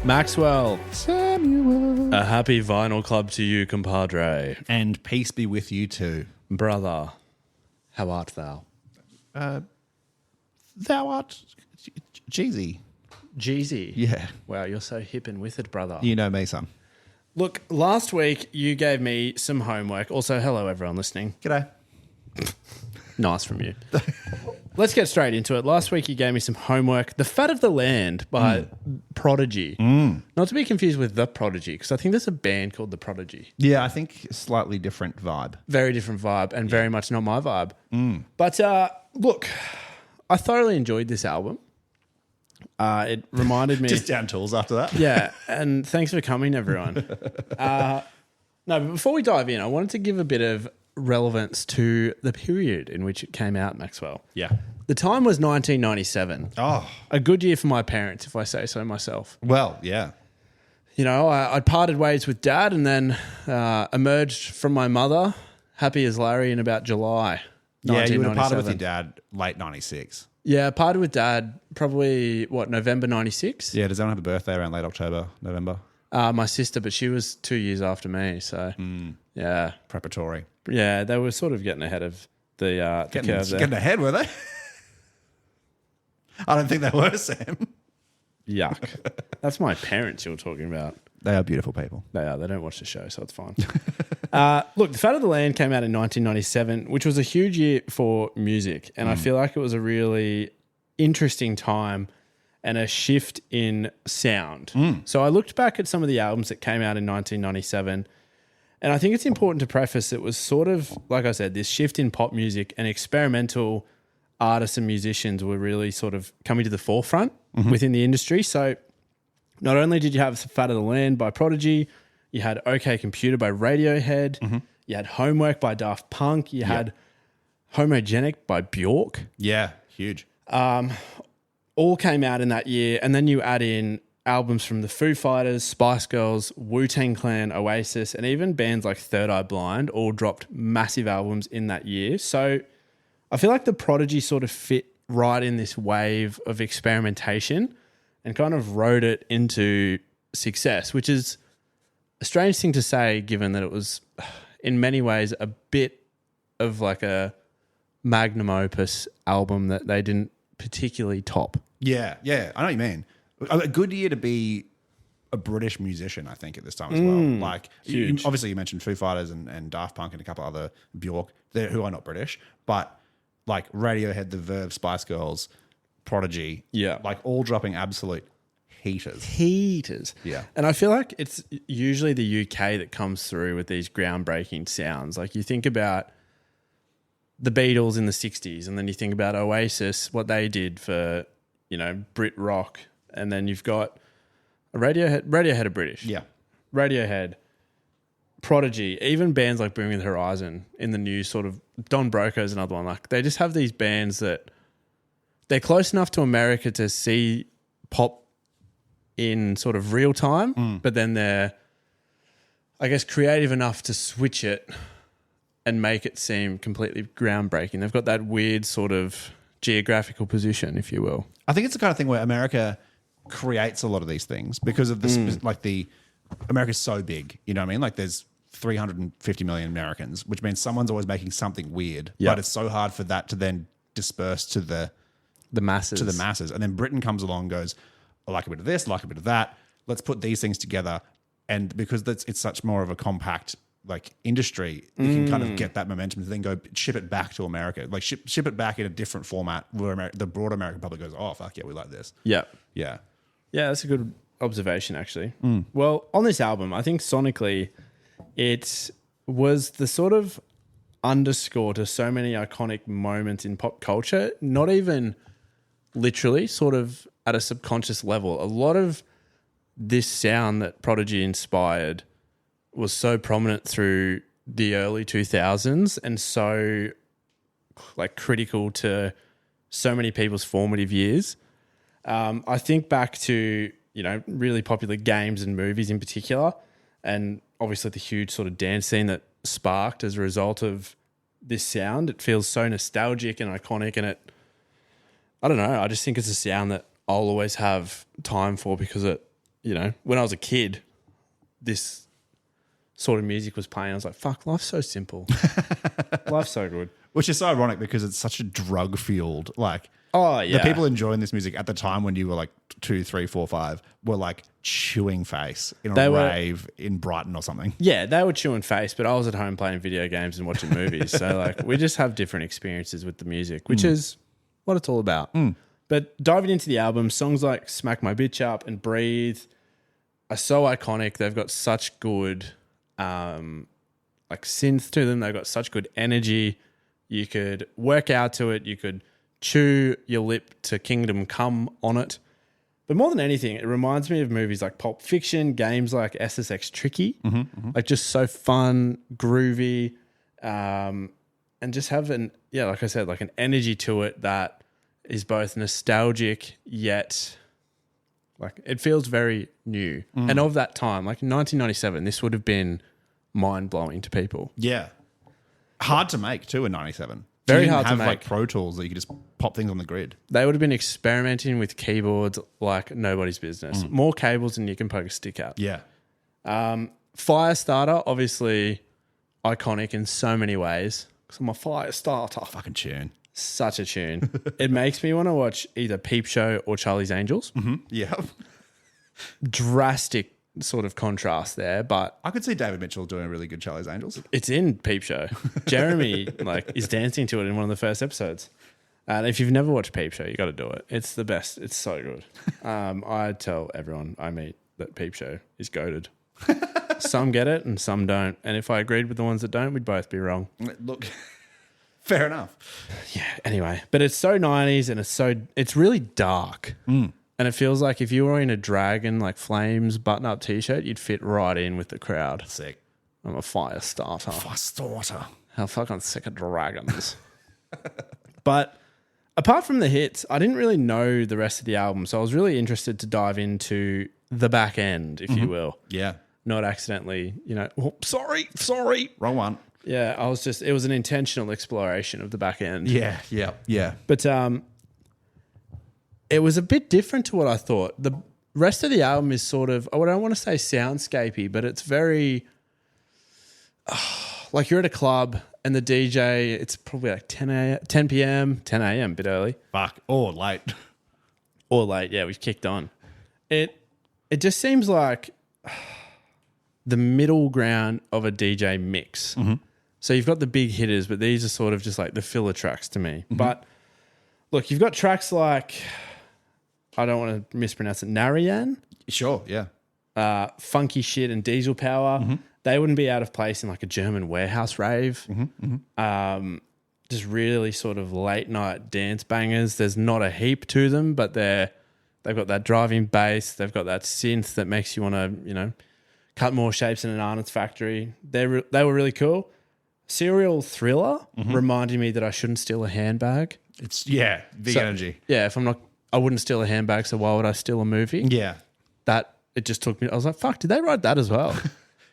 Maxwell, Samuel. a happy vinyl club to you, compadre. And peace be with you too. Brother, how art thou? Thou art Jeezy. Jeezy. Yeah. Wow, you're so hip and with it, brother. You know me, son. Look, last week you gave me some homework. Also, hello, everyone listening. G'day. Nice from you. Let's get straight into it. Last week you gave me some homework. The Fat of the Land by Prodigy. Not to be confused with The Prodigy, because I think there's a band called The Prodigy. Yeah, I think slightly different vibe. Very different vibe and very much not my vibe. But look, I thoroughly enjoyed this album. It reminded me... Just down tools after that. Yeah, and thanks for coming, everyone. No, but before we dive in, I wanted to give a bit of relevance to the period in which it came out, Maxwell. Yeah. The time was 1997. Oh. A good year for my parents, if I say so myself. Well, yeah. You know, I parted ways with Dad and then emerged from my mother, happy as Larry, in about July 1997. Yeah, you would have parted with your dad late 96. Yeah, parted with Dad probably, November 96? Yeah, does anyone have a birthday around late October, November? My sister, but she was 2 years after me, so yeah. Preparatory. Yeah, they were sort of getting ahead of the curve there. Getting ahead, were they? I don't think they were, Sam. Yuck. That's my parents you're talking about. They are beautiful people. They are. They don't watch the show, so it's fine. Look, The Fat of the Land came out in 1997, which was a huge year for music. And I feel like it was a really interesting time and a shift in sound. So I looked back at some of the albums that came out in 1997, and I think it's important to preface it was sort of, like I said, this shift in pop music and experimental artists and musicians were really sort of coming to the forefront within the industry. So not only did you have Fat of the Land by Prodigy, you had OK Computer by Radiohead, you had Homework by Daft Punk, you had Homogenic by Bjork. Yeah, huge. All came out in that year. And then you add in albums from the Foo Fighters, Spice Girls, Wu-Tang Clan, Oasis, and even bands like Third Eye Blind all dropped massive albums in that year. So I feel like the Prodigy sort of fit right in this wave of experimentation and kind of rode it into success, which is a strange thing to say given that it was in many ways a bit of like a magnum opus album that they didn't particularly top. Yeah, I know what you mean. A good year to be a British musician, I think, at this time as well. Like, obviously you mentioned Foo Fighters and Daft Punk and a couple other Bjork, who are not British, but like Radiohead, The Verve, Spice Girls, Prodigy, like all dropping absolute heaters. Yeah. And I feel like it's usually the UK that comes through with these groundbreaking sounds. Like you think about the Beatles in the 60s and then you think about Oasis, what they did for, you know, Brit rock. And then you've got Radiohead are British. Yeah. Radiohead, Prodigy, even bands like Bring Me the Horizon in the new sort of Don Broco's another one. Like they just have these bands that they're close enough to America to see pop in sort of real time, but then they're, I guess, creative enough to switch it and make it seem completely groundbreaking. They've got that weird sort of geographical position, if you will. I think it's the kind of thing where America creates a lot of these things because of this, America's so big, you know what I mean? Like there's 350 million Americans, which means someone's always making something weird, but it's so hard for that to then disperse to the masses. And then Britain comes along and goes, I like a bit of this, I like a bit of that. Let's put these things together. And because it's such more of a compact like industry, you can kind of get that momentum to then go ship it back to America, like ship it back in a different format where the broader American public goes, oh, fuck yeah, we like this. Yeah. Yeah. Yeah, that's a good observation, actually. Well, on this album, I think sonically it was the sort of underscore to so many iconic moments in pop culture, not even literally, sort of at a subconscious level. A lot of this sound that Prodigy inspired was so prominent through the early 2000s and so like critical to so many people's formative years. I think back to, you know, really popular games and movies in particular, and obviously the huge sort of dance scene that sparked as a result of this sound. It feels so nostalgic and iconic, and I don't know, I just think it's a sound that I'll always have time for because it when I was a kid, this sort of music was playing. I was like, fuck, life's so simple. Life's so good. Which is so ironic because it's such a drug fueled, like, oh yeah, the people enjoying this music at the time when you were like 2, 3, 4, 5 were like chewing face in a rave in Brighton or something. Yeah, they were chewing face, but I was at home playing video games and watching movies. So like we just have different experiences with the music, which is what it's all about. But diving into the album, songs like Smack My Bitch Up and Breathe are so iconic. They've got such good like synth to them. They've got such good energy. You could work out to it. You could chew your lip to Kingdom Come on it. But more than anything, it reminds me of movies like Pulp Fiction, games like SSX Tricky, like just so fun, groovy, and just have like I said, like an energy to it that is both nostalgic yet like it feels very new. And of that time, like in 1997, this would have been mind-blowing to people. Yeah. Hard to make too in 97. Very hard to have make. like Pro Tools that you could just pop things on the grid. They would have been experimenting with keyboards like nobody's business. More cables than you can poke a stick at. Yeah. Firestarter, obviously iconic in so many ways. Because I'm a Firestarter. Fucking tune. Such a tune. It makes me want to watch either Peep Show or Charlie's Angels. Yeah. Drastic sort of contrast there, but I could see David Mitchell doing a really good Charlie's Angels. it's in Peep Show. Jeremy is dancing to it in one of the first episodes. And if you've never watched Peep Show, you got to do it. It's the best. It's so good. I tell everyone I meet that Peep Show is goated. Some get it and some don't. And if I agreed with the ones that don't, we'd both be wrong. Look, fair enough. Yeah. Anyway, but it's so 90s and it's really dark. And it feels like if you were in a Dragon like Flames button-up T-shirt, you'd fit right in with the crowd. Sick. I'm a Firestarter. Firestarter. How fucking sick of dragons. But apart from the hits, I didn't really know the rest of the album, so I was really interested to dive into the back end, if you will. Yeah. Not accidentally, sorry. Wrong one. Yeah, it was an intentional exploration of the back end. Yeah. But it was a bit different to what I thought. The rest of the album is sort of, I don't want to say soundscapey, but it's very, like you're at a club and the DJ, it's probably like 10 p.m., 10 a.m., a bit early. Fuck. Or late. Or late, yeah, we've kicked on. It just seems like the middle ground of a DJ mix. So you've got the big hitters, but these are sort of just like the filler tracks to me. But look, you've got tracks like, I don't want to mispronounce it, Narayan. Sure, yeah. Funky Shit and Diesel Power. They wouldn't be out of place in like a German warehouse rave. Just really sort of late night dance bangers. There's not a heap to them, but they've got that driving bass. They've got that synth that makes you want to, cut more shapes in an Arnott's factory. They were really cool. Serial Thriller reminded me that I shouldn't steal a handbag. It's, big energy. Yeah, I wouldn't steal a handbag, so why would I steal a movie? Yeah. It just took me, I was like, fuck, did they write that as well? Do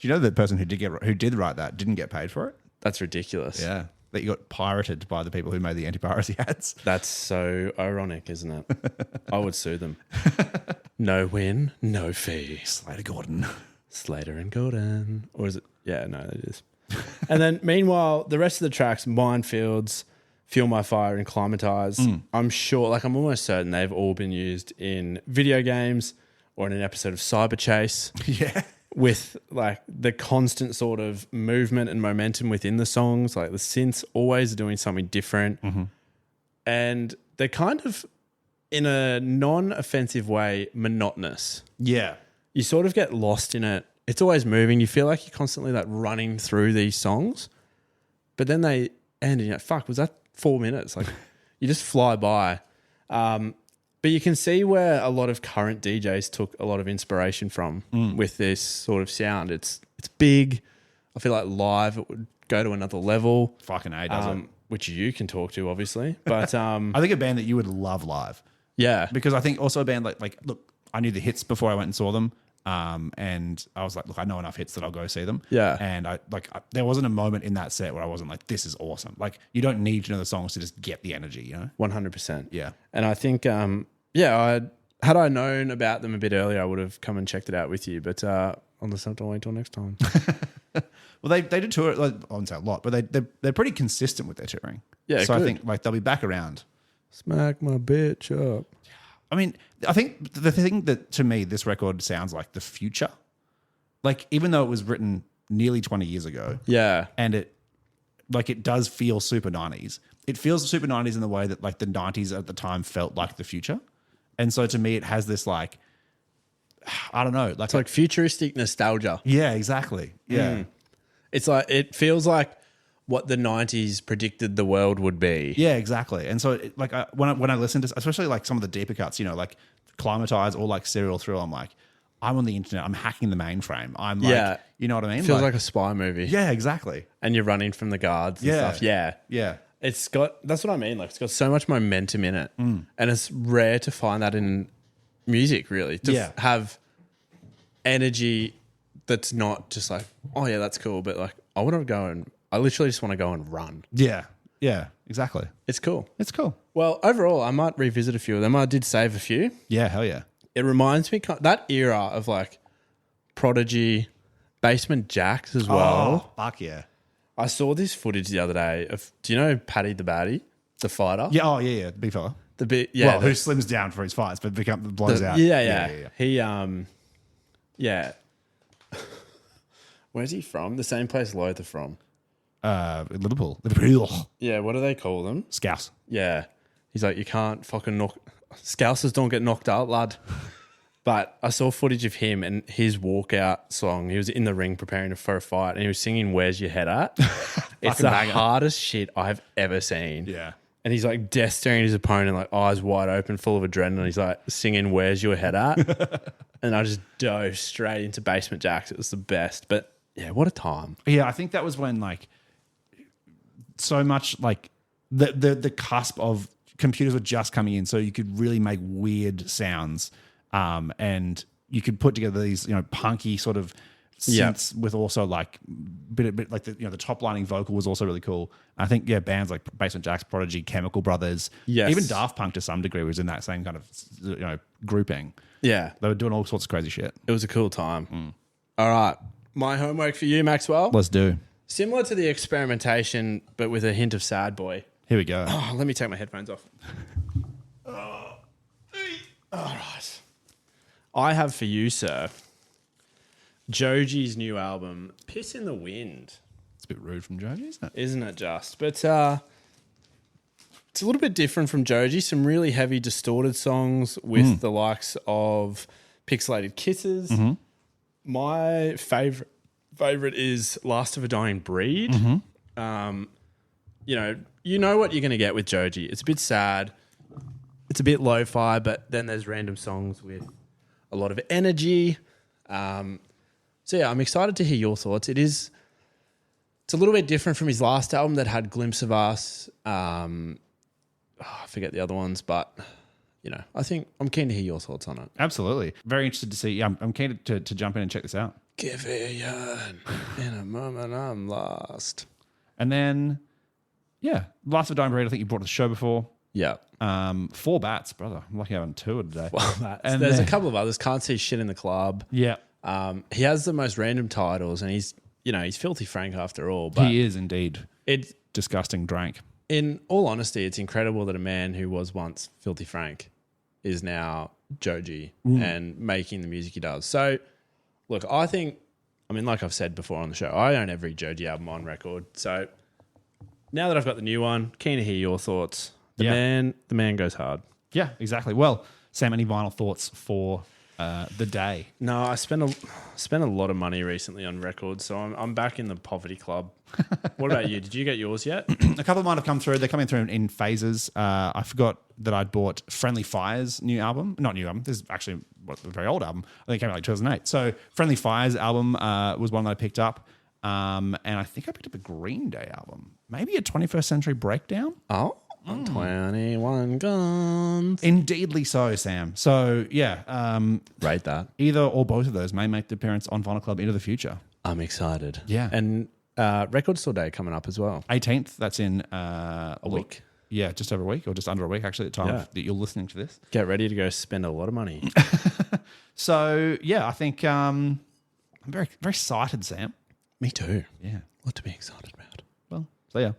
you know the person who did write that didn't get paid for it? That's ridiculous. Yeah. That you got pirated by the people who made the anti-piracy ads. That's so ironic, isn't it? I would sue them. No win, no fee. Slater and Gordon. Or is it? Yeah, no, it is. And then meanwhile, the rest of the tracks, Minefields, Fuel My Fire and Climatize, I'm sure, I'm almost certain they've all been used in video games or in an episode of Cyber Chase. Yeah. With like the constant sort of movement and momentum within the songs. Like the synths always are doing something different. And they're kind of, in a non-offensive way, monotonous. Yeah. You sort of get lost in it. It's always moving. You feel like you're constantly like running through these songs. But then they end and you're like, fuck, was that 4 minutes? Like you just fly by. But you can see where a lot of current DJs took a lot of inspiration from with this sort of sound. It's big. I feel like live it would go to another level. Fucking A, does it? Which you can talk to, obviously. But I think a band that you would love live. Yeah. Because I think also a band like look, I knew the hits before I went and saw them. And I was like, look, I know enough hits that I'll go see them. Yeah. And there wasn't a moment in that set where I wasn't like, this is awesome. Like you don't need to know the songs to just get the energy, 100%. Yeah. And I think, Had I known about them a bit earlier, I would have come and checked it out with you. But I'll just have to wait till next time. Well, they do tour. Like, I wouldn't say a lot, but they're pretty consistent with their touring. Yeah, so good. I think like they'll be back around. Smack my bitch up. I mean, I think the thing that to me this record sounds like the future. Like even though it was written nearly 20 years ago, Yeah. and it does feel super 90s. It feels super 90s in the way that like the 90s at the time felt like the future. And so to me, it has this like, I don't know. It's like futuristic nostalgia. Yeah, exactly. Yeah. It's like, it feels like what the 90s predicted the world would be. Yeah, exactly. And so like when I listen to, especially like some of the deeper cuts, like Climatize or like Serial Thrill, I'm like, I'm on the internet. I'm hacking the mainframe. I'm like, you know what I mean? It feels like a spy movie. Yeah, exactly. And you're running from the guards and stuff. Yeah. Yeah. That's what I mean. Like it's got so much momentum in it. And it's rare to find that in music, really. To have energy that's not just like, oh yeah, that's cool. But like, I literally just want to go and run. Yeah. Yeah, exactly. It's cool. It's cool. Well, overall, I might revisit a few of them. I did save a few. Yeah, hell yeah. It reminds me, that era of like Prodigy, Basement Jaxx as well. Oh, fuck yeah. I saw this footage the other day of, do you know Paddy the Baddie, the fighter? Yeah, oh yeah, big fella. Who who slims down for his fights but blows out. Yeah. He, yeah. Where's he from? The same place Lothar from. Liverpool. Yeah, what do they call them? Scouse. Yeah. He's like, you can't fucking Scousers don't get knocked out, lad. But I saw footage of him and his walkout song. He was in the ring preparing for a fight and he was singing Where's Your Head At? It's the hardest shit I've ever seen. Yeah. And he's like death staring his opponent, like eyes wide open, full of adrenaline. He's like singing Where's Your Head At? And I just dove straight into Basement Jaxx. It was the best. But yeah, what a time. Yeah, I think that was when like so much like the cusp of computers were just coming in, so you could really make weird sounds, and you could put together these punky sort of synths with also like bit like the top lining vocal was also really cool. I think bands like Basement Jaxx, Prodigy, Chemical Brothers, even Daft Punk to some degree was in that same kind of grouping. Yeah, they were doing all sorts of crazy shit. It was a cool time. All right, my homework for you, Maxwell. Let's do. Similar to the experimentation, but with a hint of sad boy. Here we go. Oh, let me take my headphones off. All right. I have for you, sir, Joji's new album, Piss in the Wind. It's a bit rude from Joji, isn't it? Isn't it just? But it's a little bit different from Joji. Some really heavy, distorted songs with the likes of Pixelated Kisses. Mm-hmm. My favorite is Last of a Dying Breed. Mm-hmm. You know what you're going to get with Joji. It's a bit sad. It's a bit lo-fi, but then there's random songs with a lot of energy. So yeah, I'm excited to hear your thoughts. It's a little bit different from his last album that had Glimpse of Us. I forget the other ones, but I think I'm keen to hear your thoughts on it. Absolutely. Very interested to see. Yeah, I'm keen to jump in and check this out. Give it a yarn. In a moment, I'm lost. And then, Last of a Dying Breed, I think you brought to the show before. Yeah. 4 Bats, brother. I'm lucky having 2 today. And there's a couple of others. Can't See Shit in the Club. Yeah. He has the most random titles, and he's Filthy Frank after all. But he is indeed. It's disgusting drank. In all honesty, it's incredible that a man who was once Filthy Frank is now Joji and making the music he does. So, look, like I've said before on the show, I own every Joji album on record. So now that I've got the new one, keen to hear your thoughts. The man goes hard. Yeah, exactly. Well, Sam, any final thoughts for the day? No, I spent a lot of money recently on records, so I'm back in the poverty club. What about you? Did you get yours yet? A couple might have come through. They're coming through in phases. I forgot that I'd bought Friendly Fire's new album. Not new album. This is actually a very old album. I think it came out like 2008. So Friendly Fire's album was one that I picked up. And I think I picked up a Green Day album. Maybe a 21st Century Breakdown. Oh. 21 Guns. Indeedly so, Sam. So, rate that. Either or both of those may make the appearance on Vinyl Club into the future. I'm excited. Yeah. And Record Store Day coming up as well. 18th, that's in a week. Yeah, just over a week or just under a week, actually, at the time that you're listening to this. Get ready to go spend a lot of money. So, yeah, I think I'm very, very excited, Sam. Me too. Yeah. What to be excited about. Well, see ya.